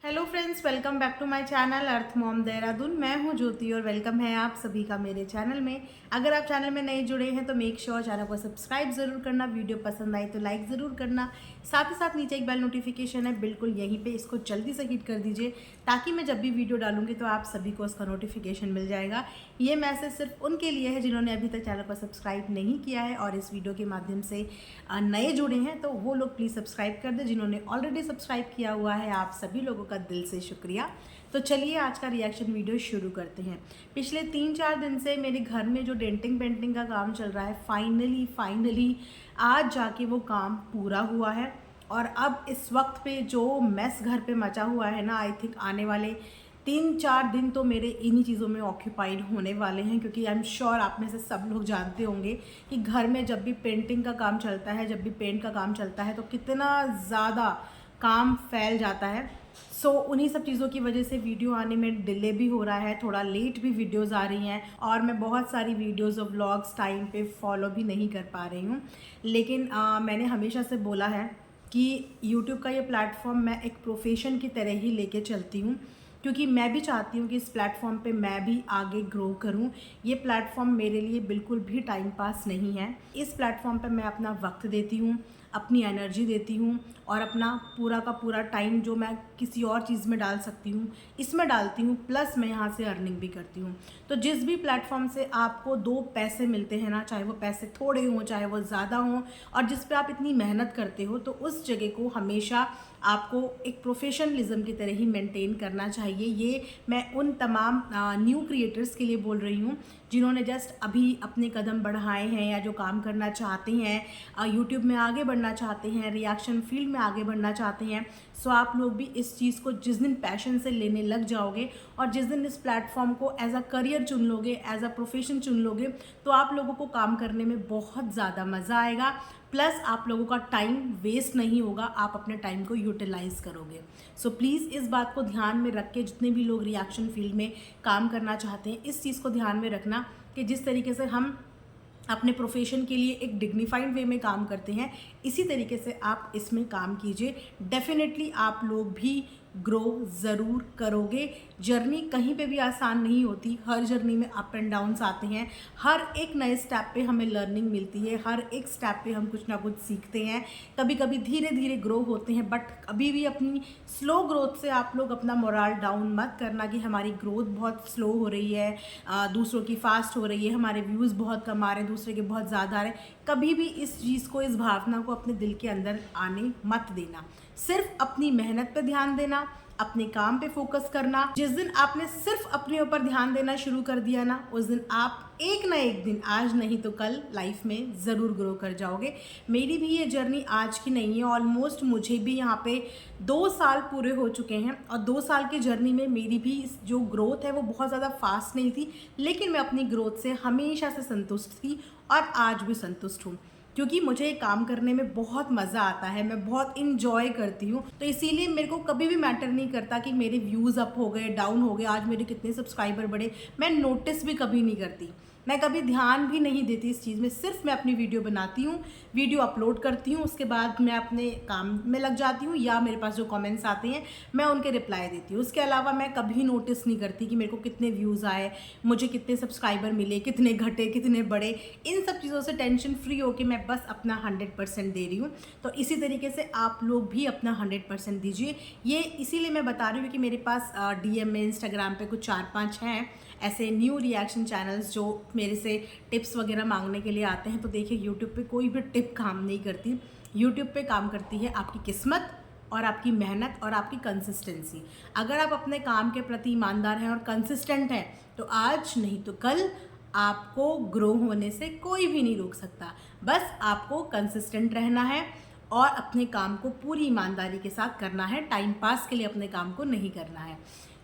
Hello friends, welcome back to my channel Earth Mom Dehradun. मैं हूं ज्योति और वेलकम है आप सभी का मेरे चैनल में। अगर आप चैनल में नए जुड़े हैं तो मेक श्योर चैनल को सब्सक्राइब ज़रूर करना, वीडियो पसंद आई तो लाइक ज़रूर करना। साथ ही साथ नीचे एक बेल नोटिफिकेशन है, बिल्कुल यहीं पे इसको जल्दी से हिट कर दीजिए ताकि मैं जब भी वीडियो डालूंगी तो आप सभी को उसका नोटिफिकेशन मिल जाएगा। ये मैसेज सिर्फ उनके लिए है जिन्होंने अभी तक चैनल को सब्सक्राइब नहीं किया है और इस वीडियो के माध्यम से नए जुड़े हैं तो वो लोग प्लीज़ सब्सक्राइब कर दें। जिन्होंने ऑलरेडी सब्सक्राइब किया हुआ है आप सभी लोगों का दिल से शुक्रिया। तो चलिए आज का रिएक्शन वीडियो शुरू करते हैं। पिछले 3-4 दिन से मेरे घर में जो डेंटिंग पेंटिंग का काम चल रहा है, फाइनली आज जाके वो काम पूरा हुआ है। और अब इस वक्त पे जो मैस घर पे मचा हुआ है ना, आई थिंक आने वाले 3-4 दिन तो मेरे इन्हीं चीज़ों में ऑक्यूपाइड होने वाले हैं, क्योंकि आई एम श्योर आप में से सब लोग जानते होंगे कि घर में जब भी पेंटिंग का काम चलता है, जब भी पेंट का काम चलता है तो कितना ज़्यादा काम फैल जाता है। सो उन्हीं सब चीज़ों की वजह से वीडियो आने में डिले भी हो रहा है, थोड़ा लेट भी वीडियोस आ रही हैं और मैं बहुत सारी वीडियोस और व्लॉग्स टाइम पे फॉलो भी नहीं कर पा रही हूँ। लेकिन मैंने हमेशा से बोला है कि यूट्यूब का ये प्लेटफॉर्म मैं एक प्रोफेशन की तरह ही लेके चलती हूँ, क्योंकि मैं भी चाहती हूँ कि इस प्लेटफॉर्म पे मैं भी आगे ग्रो करूँ। ये प्लेटफॉर्म मेरे लिए बिल्कुल भी टाइम पास नहीं है। इस प्लेटफॉर्म पे मैं अपना वक्त देती हूँ, अपनी एनर्जी देती हूँ और अपना पूरा का पूरा टाइम जो मैं किसी और चीज़ में डाल सकती हूँ इसमें डालती हूँ, प्लस मैं यहाँ से अर्निंग भी करती हूँ। तो जिस भी प्लेटफॉर्म से आपको 2 पैसे मिलते हैं ना, चाहे वो पैसे थोड़े हों चाहे वो ज़्यादा हों, और जिस पे आप इतनी मेहनत करते हो, तो उस जगह को हमेशा आपको एक प्रोफेशनलिज्म की तरह ही मेंटेन करना चाहिए। ये मैं उन तमाम न्यू क्रिएटर्स के लिए बोल रही हूँ जिन्होंने जस्ट अभी अपने कदम बढ़ाए हैं या जो काम करना चाहते हैं, यूट्यूब में आगे बढ़ना चाहते हैं, रिएक्शन फील्ड में आगे बढ़ना चाहते हैं। सो आप लोग भी इस चीज़ को जिस दिन पैशन से लेने लग जाओगे और जिस दिन इस प्लेटफॉर्म को एज अ करियर चुन लोगे, एज अ प्रोफेशन चुन लोगे, तो आप लोगों को काम करने में बहुत ज़्यादा मज़ा आएगा। प्लस आप लोगों का टाइम वेस्ट नहीं होगा, आप अपने टाइम को यूटिलाइज करोगे। सो प्लीज़ इस बात को ध्यान में रख के जितने भी लोग रिएक्शन फील्ड में काम करना चाहते हैं, इस चीज़ को ध्यान में रखना कि जिस तरीके से हम अपने प्रोफेशन के लिए एक डिग्निफाइड वे में काम करते हैं, इसी तरीके से आप इसमें काम कीजिए। डेफिनेटली आप लोग भी ग्रो ज़रूर करोगे। जर्नी कहीं पे भी आसान नहीं होती, हर जर्नी में अप एंड डाउन्स आते हैं, हर एक नए स्टेप पे हमें लर्निंग मिलती है, हर एक स्टेप पे हम कुछ ना कुछ सीखते हैं। कभी कभी धीरे धीरे ग्रो होते हैं, बट कभी भी अपनी स्लो ग्रोथ से आप लोग अपना मोराल डाउन मत करना कि हमारी ग्रोथ बहुत स्लो हो रही है, दूसरों की फास्ट हो रही है, हमारे व्यूज़ बहुत कम आ रहे हैं, दूसरे के बहुत ज़्यादा आ रहे हैं। कभी भी इस चीज़ को, इस भावना को अपने दिल के अंदर आने मत देना। सिर्फ अपनी मेहनत पे ध्यान देना, अपने काम पे फोकस करना। जिस दिन आपने सिर्फ अपने ऊपर ध्यान देना शुरू कर दिया ना, उस दिन आप एक ना एक दिन, आज नहीं तो कल, लाइफ में ज़रूर ग्रो कर जाओगे। मेरी भी ये जर्नी आज की नहीं है, ऑलमोस्ट मुझे भी यहाँ पे 2 साल पूरे हो चुके हैं और 2 साल की जर्नी में मेरी भी जो ग्रोथ है वो बहुत ज़्यादा फास्ट नहीं थी, लेकिन मैं अपनी ग्रोथ से हमेशा से संतुष्ट थी और आज भी संतुष्ट हूँ, क्योंकि मुझे काम करने में बहुत मज़ा आता है, मैं बहुत इन्जॉय करती हूँ। तो इसीलिए मेरे को कभी भी मैटर नहीं करता कि मेरे व्यूज़ अप हो गए, डाउन हो गए, आज मेरे कितने सब्सक्राइबर बढ़े, मैं नोटिस भी कभी नहीं करती, मैं कभी ध्यान भी नहीं देती इस चीज़ में। सिर्फ मैं अपनी वीडियो बनाती हूँ, वीडियो अपलोड करती हूँ, उसके बाद मैं अपने काम में लग जाती हूँ या मेरे पास जो कमेंट्स आते हैं मैं उनके रिप्लाई देती हूँ। उसके अलावा मैं कभी नोटिस नहीं करती कि मेरे को कितने व्यूज़ आए, मुझे कितने सब्सक्राइबर मिले, कितने घटे, कितने बढ़े। इन सब चीज़ों से टेंशन फ्री होकर मैं बस अपना 100% दे रही हूँ। तो इसी तरीके से आप लोग भी अपना 100% दीजिए। ये इसीलिए मैं बता रही हूँ कि मेरे पास DM में, इंस्टाग्राम पे कुछ 4-5 हैं ऐसे न्यू रिएक्शन चैनल्स जो मेरे से टिप्स वगैरह मांगने के लिए आते हैं। तो देखिए, यूट्यूब पे कोई भी टिप काम नहीं करती, यूट्यूब पे काम करती है आपकी किस्मत और आपकी मेहनत और आपकी कंसिस्टेंसी। अगर आप अपने काम के प्रति ईमानदार हैं और कंसिस्टेंट हैं तो आज नहीं तो कल आपको ग्रो होने से कोई भी नहीं रोक सकता। बस आपको कंसिस्टेंट रहना है और अपने काम को पूरी ईमानदारी के साथ करना है, टाइम पास के लिए अपने काम को नहीं करना है।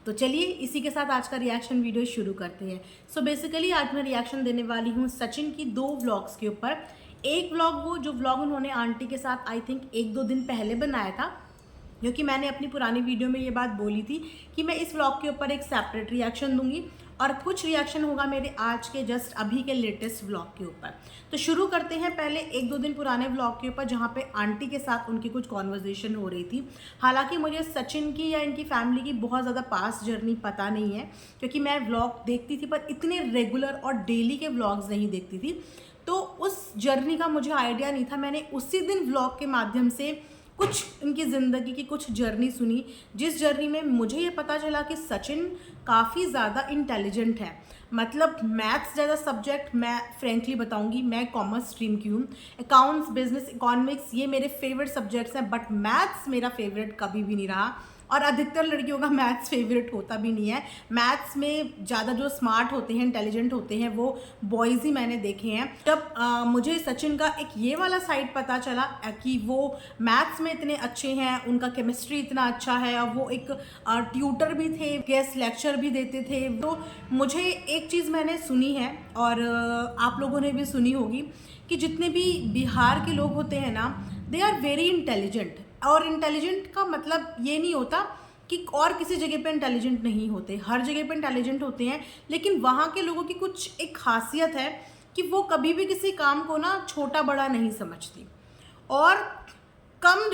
तो चलिए इसी के साथ आज का रिएक्शन वीडियो शुरू करते हैं। सो बेसिकली आज मैं रिएक्शन देने वाली हूँ सचिन की 2 व्लॉग्स के ऊपर। एक व्लॉग वो जो व्लॉग उन्होंने आंटी के साथ आई थिंक 1-2 दिन पहले बनाया था, क्योंकि मैंने अपनी पुरानी वीडियो में ये बात बोली थी कि मैं इस व्लॉग के ऊपर एक सेपरेट रिएक्शन दूंगी और कुछ रिएक्शन होगा मेरे आज के जस्ट अभी के लेटेस्ट व्लॉग के ऊपर। तो शुरू करते हैं पहले 1-2 दिन पुराने व्लॉग के ऊपर, जहाँ पे आंटी के साथ उनकी कुछ कॉन्वर्जेशन हो रही थी। हालांकि मुझे सचिन की या इनकी फैमिली की बहुत ज़्यादा पास्ट जर्नी पता नहीं है, क्योंकि मैं व्लॉग देखती थी पर इतने रेगुलर और डेली के व्लॉग्स नहीं देखती थी, तो उस जर्नी का मुझे आइडिया नहीं था। मैंने उसी दिन व्लॉग के माध्यम से कुछ इनकी ज़िंदगी की कुछ जर्नी सुनी, जिस जर्नी में मुझे ये पता चला कि सचिन काफ़ी ज़्यादा इंटेलिजेंट है। मतलब मैथ्स ज़्यादा सब्जेक्ट, मैं फ्रेंकली बताऊंगी, मैं कॉमर्स स्ट्रीम की हूँ। अकाउंट्स, बिजनेस, इकोनॉमिक्स ये मेरे फेवरेट सब्जेक्ट्स हैं, बट मैथ्स मेरा फेवरेट कभी भी नहीं रहा, और अधिकतर लड़कियों का मैथ्स फेवरेट होता भी नहीं है। मैथ्स में ज़्यादा जो स्मार्ट होते हैं, इंटेलिजेंट होते हैं, वो बॉयज़ ही मैंने देखे हैं। जब मुझे सचिन का एक ये वाला साइड पता चला कि वो मैथ्स में इतने अच्छे हैं, उनका केमिस्ट्री इतना अच्छा है, और वो एक ट्यूटर भी थे, गेस्ट लेक्चर भी देते थे, तो मुझे एक चीज़ मैंने सुनी है और आप लोगों ने भी सुनी होगी कि जितने भी बिहार के लोग होते हैं ना, दे आर वेरी इंटेलिजेंट। और इंटेलिजेंट का मतलब ये नहीं होता कि और किसी जगह पे इंटेलिजेंट नहीं होते, हर जगह पे इंटेलिजेंट होते हैं, लेकिन वहाँ के लोगों की कुछ एक खासियत है कि वो कभी भी किसी काम को ना छोटा बड़ा नहीं समझती, और कम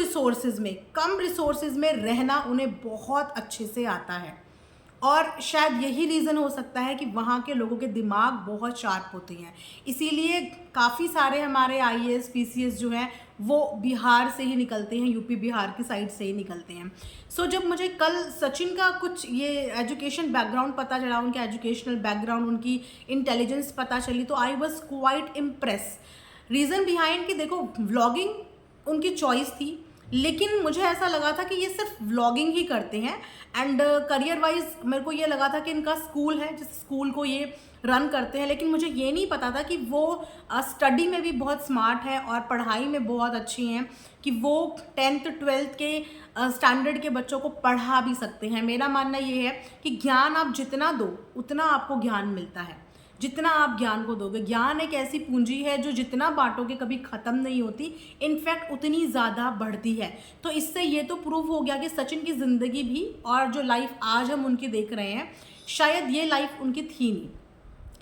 रिसोर्सेज में रहना उन्हें बहुत अच्छे से आता है। और शायद यही रीज़न हो सकता है कि वहाँ के लोगों के दिमाग बहुत शार्प होते हैं, इसीलिए काफ़ी सारे हमारे IAS PCS जो हैं वो बिहार से ही निकलते हैं, यूपी बिहार की साइड से ही निकलते हैं। सो जब मुझे कल सचिन का कुछ ये एजुकेशन बैकग्राउंड पता चला, उनके एजुकेशनल बैकग्राउंड, उनकी इंटेलिजेंस पता चली, तो I was quite impress. Reason behind कि देखो, व्लॉगिंग उनकी चॉइस थी, लेकिन मुझे ऐसा लगा था कि ये सिर्फ व्लॉगिंग ही करते हैं, एंड करियर वाइज मेरे को ये लगा था कि इनका स्कूल है, जिस स्कूल को ये रन करते हैं, लेकिन मुझे ये नहीं पता था कि वो स्टडी में भी बहुत स्मार्ट है और पढ़ाई में बहुत अच्छी हैं, कि वो 10th 12th के स्टैंडर्ड के बच्चों को पढ़ा भी सकते हैं। मेरा मानना ये है कि ज्ञान आप जितना दो उतना आपको ज्ञान मिलता है, जितना आप ज्ञान को दोगे। ज्ञान एक ऐसी पूंजी है जो जितना बांटोगे कभी ख़त्म नहीं होती, इनफैक्ट उतनी ज़्यादा बढ़ती है। तो इससे ये तो प्रूव हो गया कि सचिन की ज़िंदगी भी और जो लाइफ आज हम उनकी देख रहे हैं, शायद ये लाइफ उनकी थी नहीं,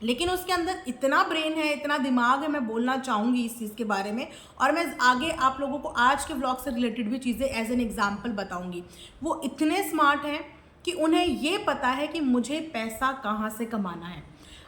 लेकिन उसके अंदर इतना ब्रेन है, इतना दिमाग है। मैं बोलना चाहूँगी इस चीज़ के बारे में, और मैं आगे आप लोगों को आज के व्लॉग से रिलेटेड भी चीज़ें एज एन एग्जाम्पल बताऊँगी। वो इतने स्मार्ट हैं कि उन्हें ये पता है कि मुझे पैसा कहाँ से कमाना है।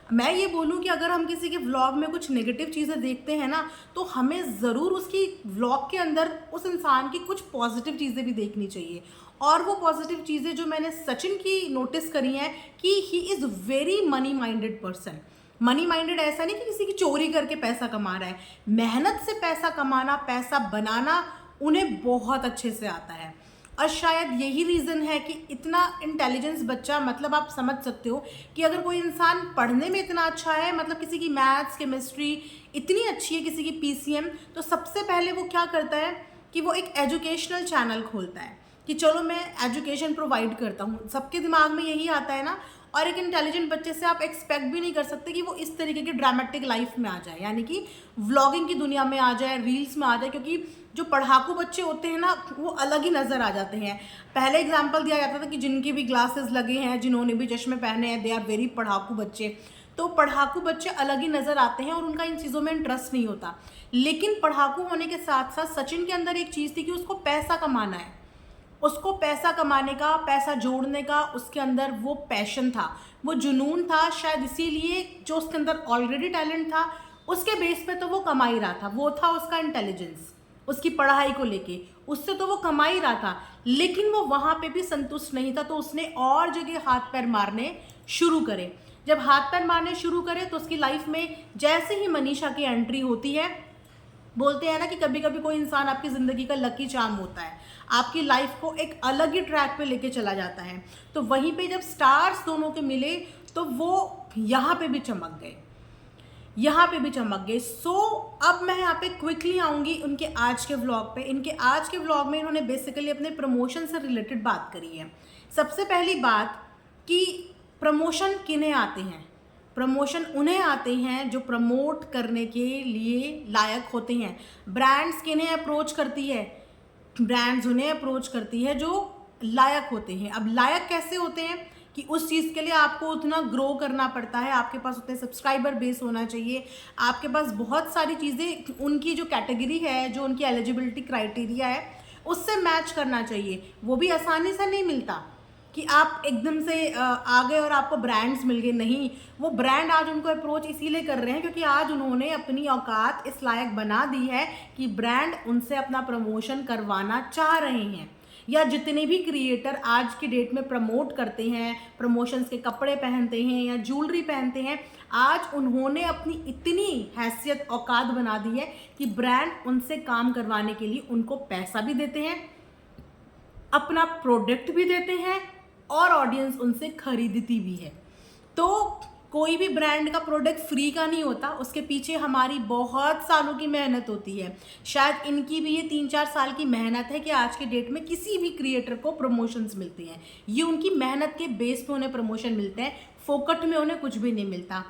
मैं ये बोलूँ कि अगर हम किसी के व्लॉग में कुछ नेगेटिव चीज़ें देखते हैं ना, तो हमें ज़रूर उसकी व्लॉग के अंदर उस इंसान की कुछ पॉजिटिव चीज़ें भी देखनी चाहिए। और वो पॉजिटिव चीज़ें जो मैंने सचिन की नोटिस करी हैं कि ही is very money minded person. Money minded ऐसा नहीं कि किसी की चोरी करके पैसा कमा रहा है, मेहनत से पैसा कमाना, पैसा बनाना उन्हें बहुत अच्छे से आता है। और शायद यही रीज़न है कि इतना इंटेलिजेंस बच्चा, मतलब आप समझ सकते हो कि अगर कोई इंसान पढ़ने में इतना अच्छा है, मतलब किसी की मैथ्स, केमिस्ट्री इतनी अच्छी है, किसी की PCM, तो सबसे पहले वो क्या करता है कि वो एक एजुकेशनल चैनल खोलता है कि चलो मैं एजुकेशन प्रोवाइड करता हूँ। सबके दिमाग में यही आता है ना। और एक इंटेलिजेंट बच्चे से आप एक्सपेक्ट भी नहीं कर सकते कि वो इस तरीके की ड्रामेटिक लाइफ में आ जाए, यानी कि व्लॉगिंग की दुनिया में आ जाए, रील्स में आ जाए, क्योंकि जो पढ़ाकू बच्चे होते हैं ना, वो अलग ही नज़र आ जाते हैं। पहले एग्जाम्पल दिया जाता था कि जिनके भी ग्लासेस लगे हैं, जिन्होंने भी चश्मे पहने हैं, दे आर वेरी पढ़ाकू बच्चे। तो पढ़ाकू बच्चे अलग ही नज़र आते हैं और उनका इन चीज़ों में इंटरेस्ट नहीं होता। लेकिन पढ़ाकू होने के साथ साथ सचिन के अंदर एक चीज़ थी कि उसको पैसा कमाना है, उसको पैसा कमाने का, पैसा जोड़ने का उसके अंदर वो पैशन था, वो जुनून था। शायद इसीलिए जो उसके अंदर ऑलरेडी टैलेंट था, उसके बेस पे तो वो कमा ही रहा था। वो था उसका इंटेलिजेंस, उसकी पढ़ाई को लेके, उससे तो वो कमा ही रहा था। लेकिन वो वहाँ पे भी संतुष्ट नहीं था, तो उसने और जगह हाथ पैर मारने शुरू करे। जब हाथ पैर मारने शुरू करे तो उसकी लाइफ में जैसे ही मनीषा की एंट्री होती है, बोलते हैं ना कि कभी कभी कोई इंसान आपकी ज़िंदगी का लकी चार्म होता है, आपकी लाइफ को एक अलग ही ट्रैक पे लेके चला जाता है। तो वहीं पे जब स्टार्स दोनों के मिले तो वो यहाँ पे भी चमक गए, यहाँ पे भी चमक गए। सो अब मैं यहाँ पे क्विकली आऊँगी उनके आज के व्लॉग पे। इनके आज के व्लॉग में इन्होंने बेसिकली अपने प्रमोशन से रिलेटेड बात करी है। सबसे पहली बात कि प्रमोशन किन्हें आते हैं। प्रमोशन उन्हें आते हैं जो प्रमोट करने के लिए लायक होते हैं। ब्रांड्स किन्हें अप्रोच करती है, ब्रांड्स उन्हें अप्रोच करती है जो लायक होते हैं। अब लायक कैसे होते हैं कि उस चीज़ के लिए आपको उतना ग्रो करना पड़ता है, आपके पास उतने सब्सक्राइबर बेस होना चाहिए, आपके पास बहुत सारी चीज़ें उनकी जो कैटेगरी है, जो उनकी एलिजिबिलिटी क्राइटेरिया है, उससे मैच करना चाहिए। वो भी आसानी से नहीं मिलता कि आप एकदम से आ गए और आपको ब्रांड्स मिल गए। नहीं, वो ब्रांड आज उनको अप्रोच इसीलिए कर रहे हैं क्योंकि आज उन्होंने अपनी औकात इस लायक बना दी है कि ब्रांड उनसे अपना प्रमोशन करवाना चाह रहे हैं। या जितने भी क्रिएटर आज की डेट में प्रमोट करते हैं, प्रमोशंस के कपड़े पहनते हैं या ज्वेलरी पहनते हैं, आज उन्होंने अपनी इतनी हैसियत औकात बना दी है कि ब्रांड उनसे काम करवाने के लिए उनको पैसा भी देते हैं, अपना प्रोडक्ट भी देते हैं और ऑडियंस उनसे खरीदती भी है। तो कोई भी ब्रांड का प्रोडक्ट फ्री का नहीं होता, उसके पीछे हमारी बहुत सालों की मेहनत होती है। शायद इनकी भी ये 3-4 साल की मेहनत है कि आज के डेट में किसी भी क्रिएटर को प्रमोशंस मिलते हैं। ये उनकी मेहनत के बेस पे उन्हें प्रमोशन मिलते हैं, फोकट में उन्हें कुछ भी नहीं मिलता।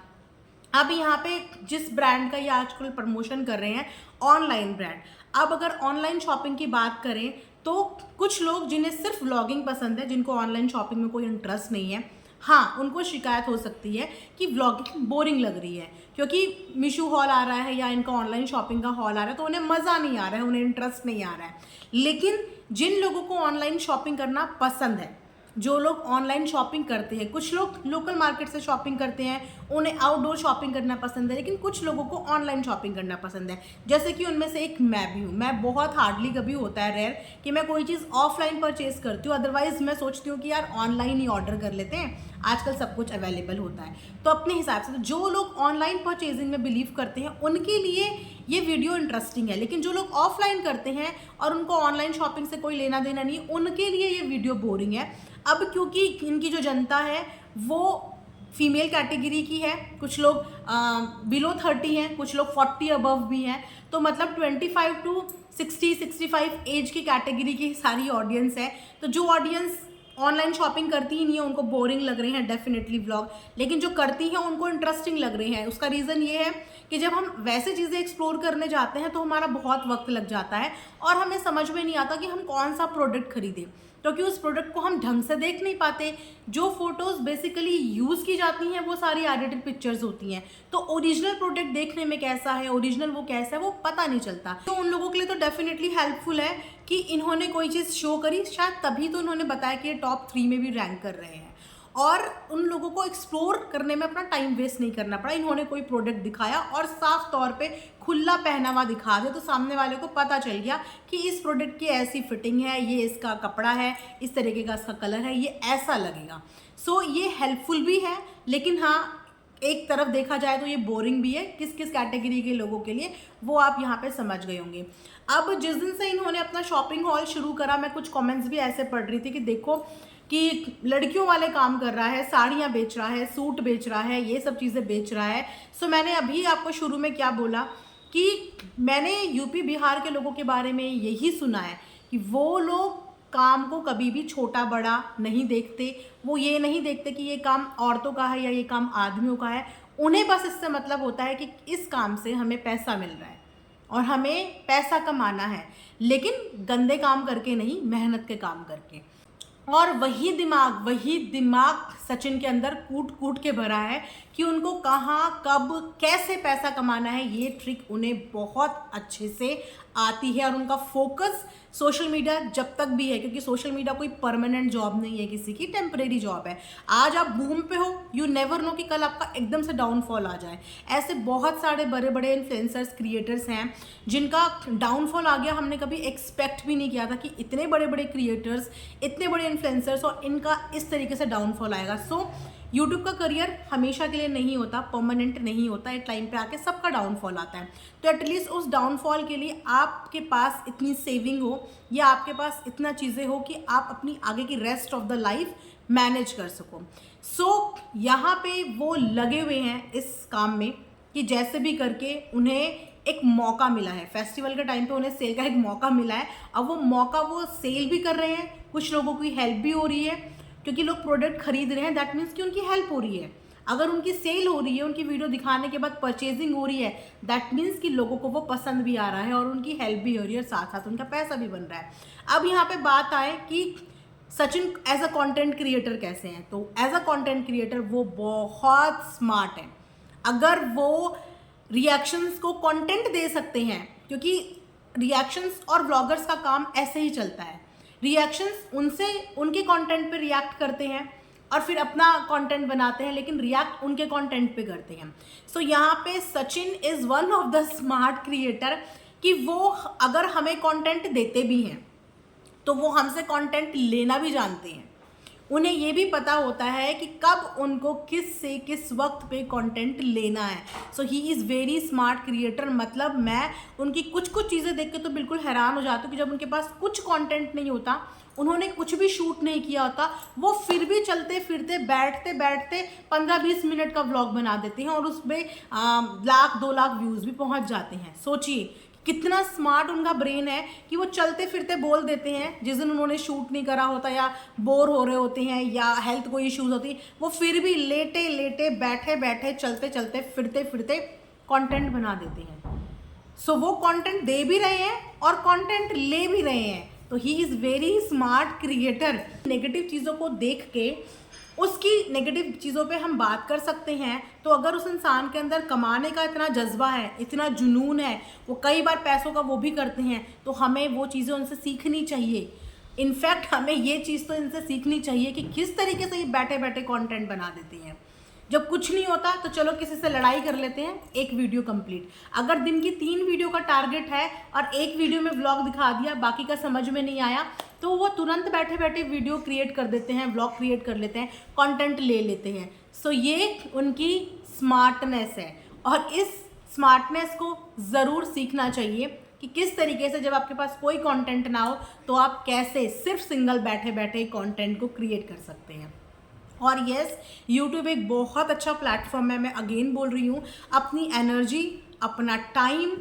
अब यहाँ पे जिस ब्रांड का ये आजकल प्रमोशन कर रहे हैं, ऑनलाइन ब्रांड, अब अगर ऑनलाइन शॉपिंग की बात करें तो कुछ लोग जिन्हें सिर्फ व्लॉगिंग पसंद है, जिनको ऑनलाइन शॉपिंग में कोई इंटरेस्ट नहीं है, हाँ, उनको शिकायत हो सकती है कि व्लॉगिंग बोरिंग लग रही है क्योंकि मीशो हॉल आ रहा है या इनका ऑनलाइन शॉपिंग का हॉल आ रहा है तो उन्हें मज़ा नहीं आ रहा है, उन्हें इंटरेस्ट नहीं आ रहा है। लेकिन जिन लोगों को ऑनलाइन शॉपिंग करना पसंद है, जो लोग ऑनलाइन शॉपिंग करते हैं, कुछ लोग लोकल मार्केट से शॉपिंग करते हैं, उन्हें आउटडोर शॉपिंग करना पसंद है, लेकिन कुछ लोगों को ऑनलाइन शॉपिंग करना पसंद है। जैसे कि उनमें से एक मैं भी हूँ। मैं बहुत हार्डली कभी होता है रेयर कि मैं कोई चीज़ ऑफलाइन परचेज करती हूँ, अदरवाइज मैं सोचती हूँ कि यार ऑनलाइन ही ऑर्डर कर लेते हैं, आजकल सब कुछ अवेलेबल होता है। तो अपने हिसाब से, तो जो लोग ऑनलाइन परचेजिंग में बिलीव करते हैं उनके लिए ये वीडियो इंटरेस्टिंग है, लेकिन जो लोग ऑफलाइन करते हैं और उनको ऑनलाइन शॉपिंग से कोई लेना देना नहीं, उनके लिए ये वीडियो बोरिंग है। अब क्योंकि इनकी जो जनता है वो फीमेल कैटेगरी की है, कुछ लोग बिलो 30 हैं, कुछ लोग 40 अबव भी हैं, तो मतलब 25 टू 60-65 एज की कैटेगरी की सारी ऑडियंस है। तो जो ऑडियंस ऑनलाइन शॉपिंग करती ही नहीं है, उनको बोरिंग लग रहे हैं डेफिनेटली व्लॉग, लेकिन जो करती हैं उनको इंटरेस्टिंग लग रहे हैं। उसका रीज़न ये है कि जब हम वैसे चीज़ें एक्सप्लोर करने जाते हैं तो हमारा बहुत वक्त लग जाता है और हमें समझ में नहीं आता कि हम कौन सा प्रोडक्ट खरीदें, क्योंकि उस प्रोडक्ट को हम ढंग से देख नहीं पाते। जो फोटोज़ बेसिकली यूज़ की जाती हैं वो सारी एडिटेड पिक्चर्स होती हैं, तो ओरिजिनल प्रोडक्ट देखने में कैसा है, ओरिजिनल वो कैसा है, वो पता नहीं चलता। तो उन लोगों के लिए तो डेफिनेटली हेल्पफुल है कि इन्होंने कोई चीज़ शो करी, शायद तभी तो इन्होंने बताया कि ये टॉप 3 में भी रैंक कर रहे हैं, और उन लोगों को एक्सप्लोर करने में अपना टाइम वेस्ट नहीं करना पड़ा। इन्होंने कोई प्रोडक्ट दिखाया और साफ तौर पे खुला पहना हुआ दिखा दिया, तो सामने वाले को पता चल गया कि इस प्रोडक्ट की ऐसी फिटिंग है, ये इसका कपड़ा है, इस तरीके का इसका कलर है, ये ऐसा लगेगा। सो ये हेल्पफुल भी है, लेकिन हाँ, एक तरफ देखा जाए तो ये बोरिंग भी है। किस किस कैटेगरी के लोगों के लिए, वो आप यहाँ पे समझ गए होंगे। अब जिस दिन से इन्होंने अपना शॉपिंग हॉल शुरू करा, मैं कुछ कमेंट्स भी ऐसे पढ़ रही थी कि देखो कि लड़कियों वाले काम कर रहा है, साड़ियाँ बेच रहा है, सूट बेच रहा है, ये सब चीज़ें बेच रहा है। सो मैंने अभी आपको शुरू में क्या बोला कि मैंने यूपी बिहार के लोगों के बारे में यही सुना है कि वो लोग काम को कभी भी छोटा बड़ा नहीं देखते। वो ये नहीं देखते कि ये काम औरतों का है या ये काम आदमियों का है, उन्हें बस इससे मतलब होता है कि इस काम से हमें पैसा मिल रहा है और हमें पैसा कमाना है, लेकिन गंदे काम करके नहीं, मेहनत के काम करके। और वही दिमाग सचिन के अंदर कूट कूट के भरा है कि उनको कहाँ कब कैसे पैसा कमाना है, ये ट्रिक उन्हें बहुत अच्छे से आती है। और उनका फोकस सोशल मीडिया जब तक भी है, क्योंकि सोशल मीडिया कोई परमानेंट जॉब नहीं है, किसी की टेम्परेरी जॉब है। आज आप बूम पे हो, यू नेवर नो कि कल आपका एकदम से डाउनफॉल आ जाए। ऐसे बहुत सारे बड़े बड़े इन्फ्लुएंसर्स, क्रिएटर्स हैं जिनका डाउनफॉल आ गया, हमने कभी एक्सपेक्ट भी नहीं किया था कि इतने बड़े बड़े क्रिएटर्स, इतने बड़े इन्फ्लुएंसर्स और इनका इस तरीके से डाउनफॉल आएगा। सो यूट्यूब का करियर हमेशा के लिए नहीं होता, परमानेंट नहीं होता, एक टाइम पे आके सबका डाउनफॉल आता है। तो एटलीस्ट उस डाउनफॉल के लिए आपके पास इतनी सेविंग हो या आपके पास इतना चीज़ें हो कि आप अपनी आगे की rest of the life manage कर सको। सो यहाँ पे वो लगे हुए हैं इस काम में कि जैसे भी करके उन्हें एक मौका मिला है, फेस्टिवल के टाइम पे उन्हें सेल का एक मौका मिला है। अब वो मौका वो सेल भी कर रहे हैं, कुछ लोगों की हेल्प भी हो रही है, क्योंकि लोग प्रोडक्ट खरीद रहे हैं, दैट मीन्स कि उनकी हेल्प हो रही है। अगर उनकी सेल हो रही है, उनकी वीडियो दिखाने के बाद परचेजिंग हो रही है, दैट मीन्स कि लोगों को वो पसंद भी आ रहा है और उनकी हेल्प भी हो रही है और साथ साथ उनका पैसा भी बन रहा है। अब यहाँ पे बात आए कि Sachin as a content creator कैसे हैं, तो एज अ कंटेंट क्रिएटर वो बहुत स्मार्ट है। अगर वो रिएक्शंस को कंटेंट दे सकते हैं, क्योंकि रिएक्शंस और व्लॉगर्स का काम ऐसे ही चलता है, रिएक्शंस उनसे उनके कंटेंट पे रिएक्ट करते हैं और फिर अपना कंटेंट बनाते हैं, लेकिन रिएक्ट उनके कंटेंट पे करते हैं। सो यहाँ पे Sachin is one of the smart creator कि वो अगर हमें कंटेंट देते भी हैं तो वो हमसे कंटेंट लेना भी जानते हैं। उन्हें ये भी पता होता है कि कब उनको किस से किस वक्त पे कंटेंट लेना है। So he is very smart creator. मतलब मैं उनकी कुछ कुछ चीज़ें देख के तो बिल्कुल हैरान हो जाती हूँ कि जब उनके पास कुछ कंटेंट नहीं होता, उन्होंने कुछ भी शूट नहीं किया होता, वो फिर भी चलते फिरते बैठते बैठते 15-20 मिनट का व्लॉग बना देते हैं और उसमें 1,00,000-2,00,000 व्यूज़ भी पहुँच जाते हैं। सोचिए कितना स्मार्ट उनका ब्रेन है कि वो चलते फिरते बोल देते हैं, जिस दिन उन्होंने शूट नहीं करा होता या बोर हो रहे होते हैं या हेल्थ कोई इश्यूज होती है, वो फिर भी लेटे लेटे बैठे बैठे चलते चलते फिरते फिरते कंटेंट बना देते हैं। सो वो कंटेंट दे भी रहे हैं और कंटेंट ले भी रहे हैं। तो ही is very smart creator. Negative चीज़ों को देख के उसकी नेगेटिव चीज़ों पे हम बात कर सकते हैं, तो अगर उस इंसान के अंदर कमाने का इतना जज्बा है, इतना जुनून है, वो कई बार पैसों का वो भी करते हैं, तो हमें वो चीज़ें उनसे सीखनी चाहिए। इनफैक्ट हमें ये चीज़ तो इनसे सीखनी चाहिए कि किस तरीके से ये बैठे बैठे कंटेंट बना देते हैं। जब कुछ नहीं होता तो चलो किसी से लड़ाई कर लेते हैं, एक वीडियो कंप्लीट। अगर दिन की 3 वीडियो का टारगेट है और एक वीडियो में व्लॉग दिखा दिया, बाकी का समझ में नहीं आया, तो वो तुरंत बैठे बैठे वीडियो क्रिएट कर देते हैं, व्लॉग क्रिएट कर लेते हैं, कंटेंट ले लेते हैं। सो ये उनकी स्मार्टनेस है और इस स्मार्टनेस को ज़रूर सीखना चाहिए कि किस तरीके से जब आपके पास कोई कंटेंट ना हो तो आप कैसे सिर्फ सिंगल बैठे बैठे कंटेंट को क्रिएट कर सकते हैं। और यस, यूट्यूब एक बहुत अच्छा प्लेटफॉर्म है। मैं अगेन बोल रही हूँ, अपनी एनर्जी, अपना टाइम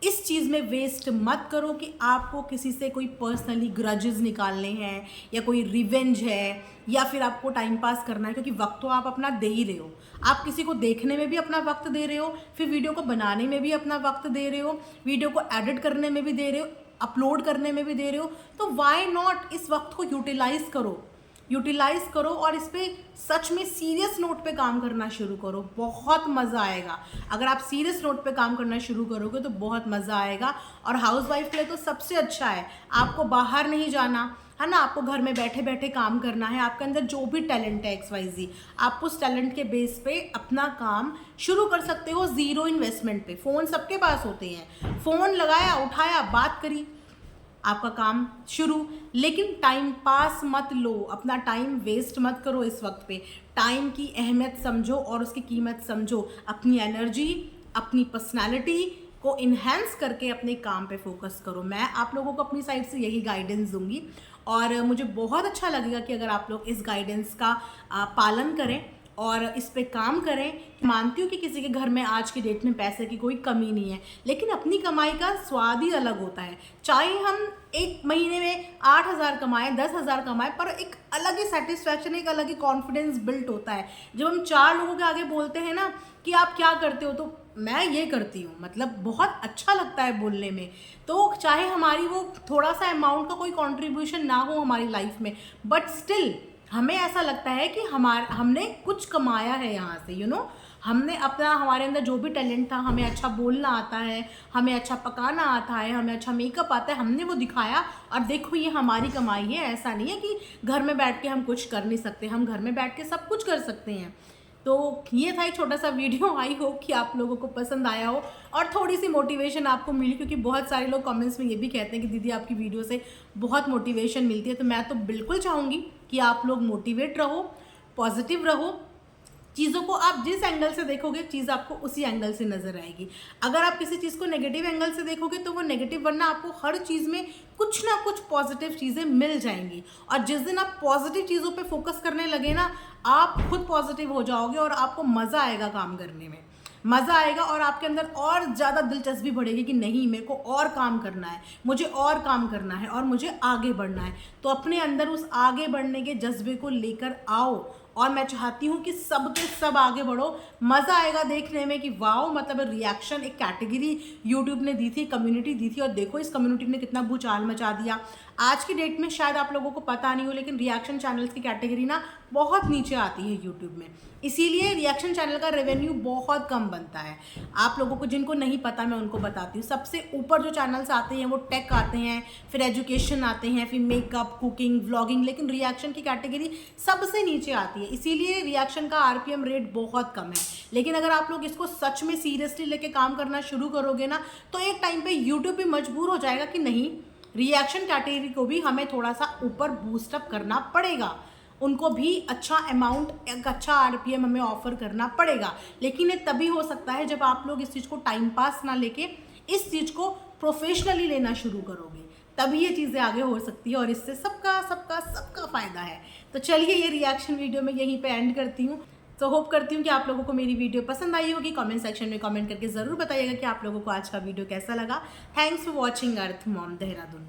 इस चीज़ में वेस्ट मत करो कि आपको किसी से कोई पर्सनली ग्रजेस निकालने हैं या कोई रिवेंज है या फिर आपको टाइम पास करना है, क्योंकि वक्त तो आप अपना दे ही रहे हो। आप किसी को देखने में भी अपना वक्त दे रहे हो, फिर वीडियो को बनाने में भी अपना वक्त दे रहे हो, वीडियो को एडिट करने में भी दे रहे हो, अपलोड करने में भी दे रहे हो। तो वाई नॉट इस वक्त को यूटिलाइज करो और इस पर सच में सीरियस नोट पे काम करना शुरू करो। बहुत मज़ा आएगा। अगर आप सीरियस नोट पे काम करना शुरू करोगे तो बहुत मज़ा आएगा। और हाउसवाइफ के लिए तो सबसे अच्छा है, आपको बाहर नहीं जाना है ना, आपको घर में बैठे बैठे काम करना है। आपके अंदर जो भी टैलेंट है XYZ, आप उस टैलेंट के बेस पे अपना काम शुरू कर सकते हो ज़ीरो इन्वेस्टमेंट पे। फ़ोन सबके पास होते हैं, फ़ोन लगाया, उठाया, बात करी, आपका काम शुरू। लेकिन टाइम पास मत लो, अपना टाइम वेस्ट मत करो इस वक्त पे। टाइम की अहमियत समझो और उसकी कीमत समझो। अपनी एनर्जी, अपनी पर्सनालिटी को इन्हेंस करके अपने काम पे फोकस करो। मैं आप लोगों को अपनी साइड से यही गाइडेंस दूंगी और मुझे बहुत अच्छा लगेगा कि अगर आप लोग इस गाइडेंस का पालन करें और इस पे काम करें। मानती हूँ कि किसी के घर में आज की डेट में पैसे की कोई कमी नहीं है, लेकिन अपनी कमाई का स्वाद ही अलग होता है। चाहे हम एक महीने में 8,000 कमाएं, 10,000 कमाएं, पर एक अलग ही सेटिस्फैक्शन, एक अलग ही कॉन्फिडेंस बिल्ट होता है जब हम 4 लोगों के आगे बोलते हैं ना कि आप क्या करते हो, तो मैं ये करती हूँ, मतलब बहुत अच्छा लगता है बोलने में। तो चाहे हमारी वो थोड़ा सा अमाउंट का कोई कॉन्ट्रीब्यूशन ना हो हमारी लाइफ में, बट स्टिल हमें ऐसा लगता है कि हमने कुछ कमाया है यहाँ से, हमने अपना, हमारे अंदर जो भी टैलेंट था, हमें अच्छा बोलना आता है, हमें अच्छा पकाना आता है, हमें अच्छा मेकअप आता है, हमने वो दिखाया और देखो ये हमारी कमाई है। ऐसा नहीं है कि घर में बैठ के हम कुछ कर नहीं सकते, हम घर में बैठ के सब कुछ कर सकते हैं। तो ये था एक छोटा सा वीडियो। आई होप कि आप लोगों को पसंद आया हो और थोड़ी सी मोटिवेशन आपको मिली, क्योंकि बहुत सारे लोग कमेंट्स में ये भी कहते हैं कि दीदी आपकी वीडियो से बहुत मोटिवेशन मिलती है। तो मैं तो बिल्कुल चाहूँगी कि आप लोग मोटिवेट रहो, पॉजिटिव रहो। चीज़ों को आप जिस एंगल से देखोगे, चीज़ आपको उसी एंगल से नज़र आएगी। अगर आप किसी चीज़ को नेगेटिव एंगल से देखोगे तो वो नेगेटिव, वरना आपको हर चीज़ में कुछ ना कुछ पॉजिटिव चीज़ें मिल जाएंगी। और जिस दिन आप पॉजिटिव चीज़ों पे फोकस करने लगे ना, आप खुद पॉजिटिव हो जाओगे और आपको मज़ा आएगा काम करने में, मज़ा आएगा और आपके अंदर और ज़्यादा दिलचस्पी बढ़ेगी कि नहीं, मेरे को और काम करना है, मुझे और काम करना है और मुझे आगे बढ़ना है। तो अपने अंदर उस आगे बढ़ने के जज्बे को लेकर आओ और मैं चाहती हूँ कि सब के सब आगे बढ़ो। मज़ा आएगा देखने में कि वाओ, मतलब रिएक्शन एक कैटेगरी यूट्यूब ने दी थी, कम्युनिटी दी थी, और देखो इस कम्युनिटी ने कितना भूचाल मचा दिया। आज की डेट में शायद आप लोगों को पता नहीं हो, लेकिन रिएक्शन चैनल्स की कैटेगरी ना बहुत नीचे आती है यूट्यूब में, इसीलिए रिएक्शन चैनल का रेवेन्यू बहुत कम बनता है। आप लोगों को जिनको नहीं पता मैं उनको बताती हूँ। सबसे ऊपर जो चैनल्स आते हैं वो टेक आते हैं, फिर एजुकेशन आते हैं, फिर मेकअप, कुकिंग, व्लॉगिंग, लेकिन रिएक्शन की कैटेगरी सबसे नीचे आती है, इसीलिए रिएक्शन का आरपीएम रेट बहुत कम है। लेकिन अगर आप लोग इसको सच में सीरियसली लेके काम करना शुरू करोगे ना, तो एक टाइम पे यूट्यूब भी मजबूर हो जाएगा कि नहीं, रिएक्शन कैटेगरी को भी हमें थोड़ा सा ऊपर बूस्टअप करना पड़ेगा, उनको भी अच्छा अमाउंट, एक अच्छा आरपीएम हमें ऑफर करना पड़ेगा। लेकिन ये तभी हो सकता है जब आप लोग इस चीज़ को टाइम पास ना लेके इस चीज़ को प्रोफेशनली लेना शुरू करोगे, तभी ये चीज़ें आगे हो सकती है और इससे सबका सबका सबका फ़ायदा है। तो चलिए ये रिएक्शन वीडियो मैं यहीं पे एंड करती हूँ। तो होप करती हूँ कि आप लोगों को मेरी वीडियो पसंद आई होगी। कमेंट सेक्शन में कमेंट करके ज़रूर बताइएगा कि आप लोगों को आज का वीडियो कैसा लगा। Thanks for watching earth Mom Dehradun.